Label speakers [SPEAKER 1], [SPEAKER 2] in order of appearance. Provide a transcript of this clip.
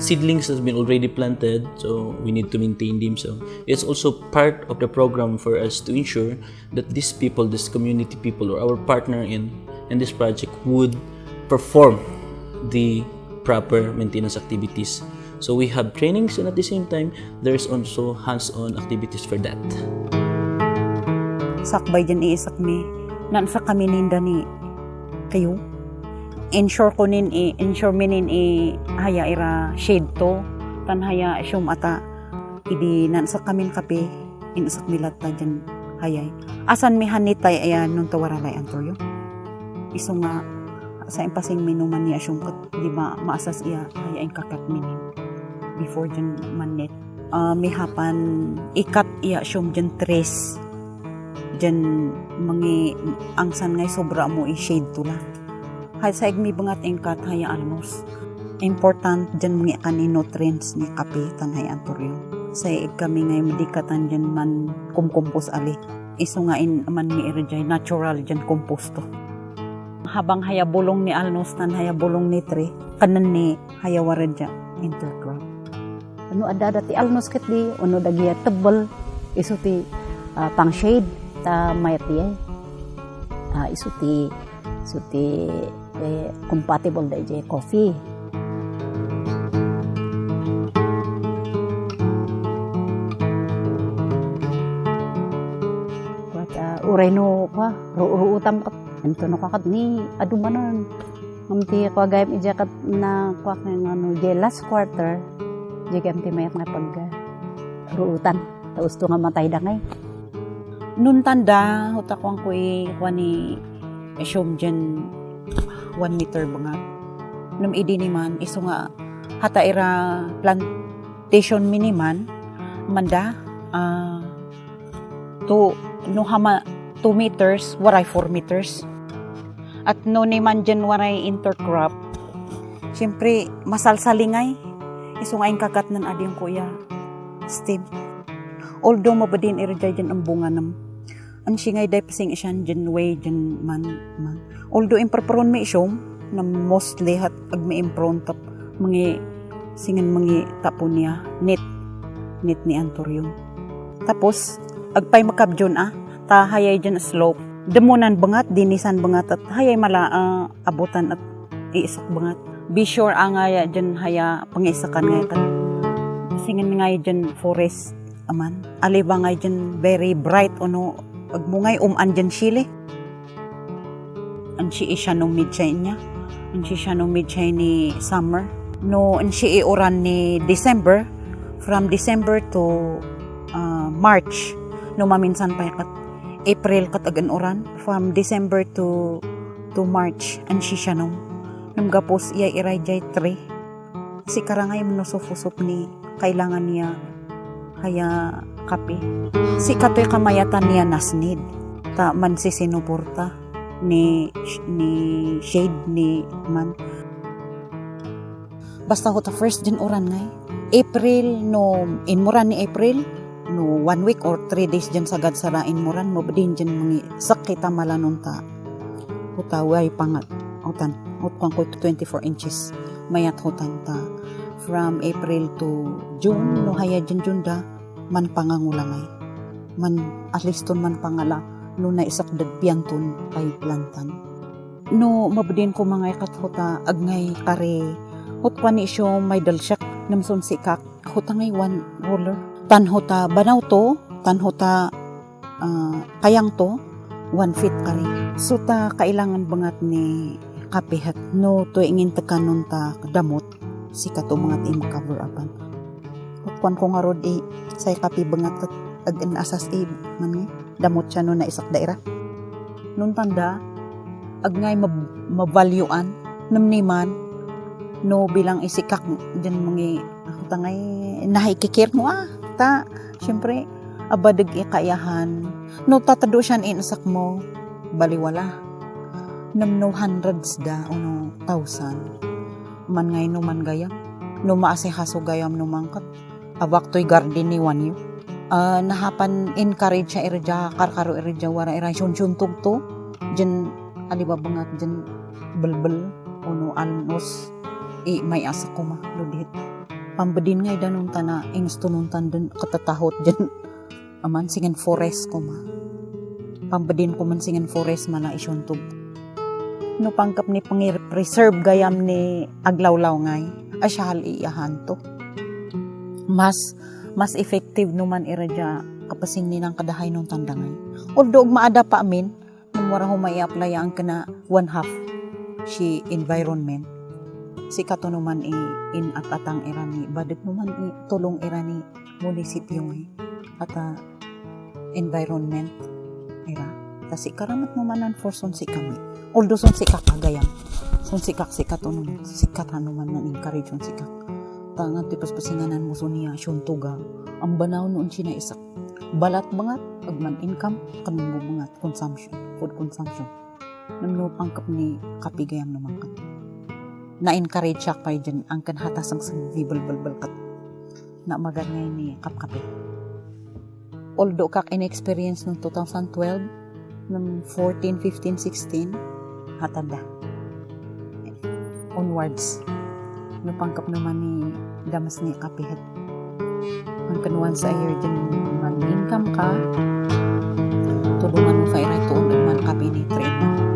[SPEAKER 1] seedlings has been already planted, so we need to maintain them. So it's also part of the program for us to ensure that these people, this community people, or our partner in this project would perform the proper maintenance activities. So we have trainings, and at the same time, there's also hands-on activities for that.
[SPEAKER 2] Sakbay dyan iisak mi, nansa kami ninda ni kayo. Ensure ko nin ensure minin haya ira shade to, tan haya syum ata, idi nansa kami kape, inasak milat ta dyan hayay. Asan mi hanitay ayan nung tawaralay antoryo. Iso nga, sa impasing minuman niya syum kat, di ba maasas iya hayain kakat minin. Before dyan manit, may hapan ikat iya syum dyan tres. Dyan mangi angsan ngay sobra mo i-shade tula. Hay sa igmi bangat ingkat haya almos. Important dyan mangi kani nutrients ni kape tan hay antoryo. Sa ig kami ngay medikatan dyan man kumkumpos ali. Iso nga in man mi irejay natural dyan komposto. Habang haya bulong ni alnos tan haya bulong ni tre, kanan ni haya waradya intercrop. Ano ada dati alnos ket di uno dagiya tebel iso ti pang shade ta mayat di iso ti compatible da je coffee. Ureno pa ruutam kat ento no kakat ni adumanon ngamti ko gayem ijakat na kwak ng je last quarter je gamti mayat nga pag ruutan taus to nga matay dangay nun tanda utak ko kwani isyom dyan 1 meter bangat nung idi ni man iso nga hata ira plantation miniman manda to no hama 2 meters waray 4 meters at no ni man dyan waray intercrop siyempre masalsalingay iso nga yung kakat ng ading kuya stem although mabadin irajay dyan ang bunga nam ang singay day pasing isyan dyan way dyan man although imperpron may isyong na mostly hat ag may impron tap mga singan mga tapon niya net ni antorium tapos agpay makabjon ta hayay dyan slope demonan bangat dinisan bangat at hayay mala abutan at iisak bangat be sure angaya dyan haya pangisakan ngay kat singan ngay dyan forest aman aliba ngay dyan very bright ono agmungay andyan sile ansi siya nung midchay niya ansi siya nung midchay ni summer no ansi iuran ni December from December to March no maminsan pa kat April kat agan oran from December to March ansi siya nung gapos iya irajay 3 si karangay manusufusup ni kailangan niya haya kape si katoy kamayatan niya nasnid ta man si sinuporta ni shade ni man basta ko ta first din oran ngay April no inmuran ni April no 1 week or 3 days dyan sagad sarain moran mo din dyan mga sakita malanon ta hutaway pangat utan utkwang ko 24 inches mayat hutan ta from April to June no haya dyan June da man pangangulangay man at least ton man pangala no na isak dagpianton kay plantan no mabudin ko mga ikathuta agngay kare hutwan ni siyo may dalsyak namson sikak hutangay 1 roller tanhota banaw to tanhota kayang to 1 feet kare so ta kailangan bangat ni kapihat no to ingin tekanon ta damot si kato mga cover upan hutwan ko nga rod say kapi bangat ag asas man damot siya no na isak daira nun tanda ag ngay mabalyuan namniman no bilang isikak dyan mga tangay nahikikir mo ta syempre abadag ikayahan no tatado siyan inasak mo baliwala nam no hundreds da o no 1,000 man ngay no man gayam no maasihaso gayam no mangkat abaktoy garden ni wanyo nahapan encourage siya irja karkaro irja wara ira syuntug to dyan alibabangat dyan belbel uno alnos may asa ko ma ludit pambedin ngay danong tana ingsto nung tandun katatahot dyan aman singen forest ko ma pambedin ko man singen forest mana isyuntog no pangkap ni pangir-preserve gayam ni aglawlaw ngay asyahal iyahan to mas effective numan iradya kapasing ninang kadahay nung tandangay although maada pa amin nung wara humay apply ang kana 1/2 si environment si kato numan in atatang irani badet numan tulong irani munisipyo ngay at environment ira kasi karamat numanan for sonsi kami although sonsi kakagayang sonsi kak si kato numan sikat hanuman nan encourage sonsi kak tangan tipos pasinganan mo niya syuntuga ang banaw noon siya isak balat bangat agman income kanimo bangat consumption food consumption nang pangkap ni kapigayam naman kat na-encourage siya pa dyan ang kanhatas ang sangbibal-balbal kat na magangay ni kapkape although kak in-experience noong 2012 ng 14, 15, 16 hatanda onwards no pangkap naman ni damas ni kapihat ang kanuan sa year din man income ka tulungan mo fa ito man kapi ni 3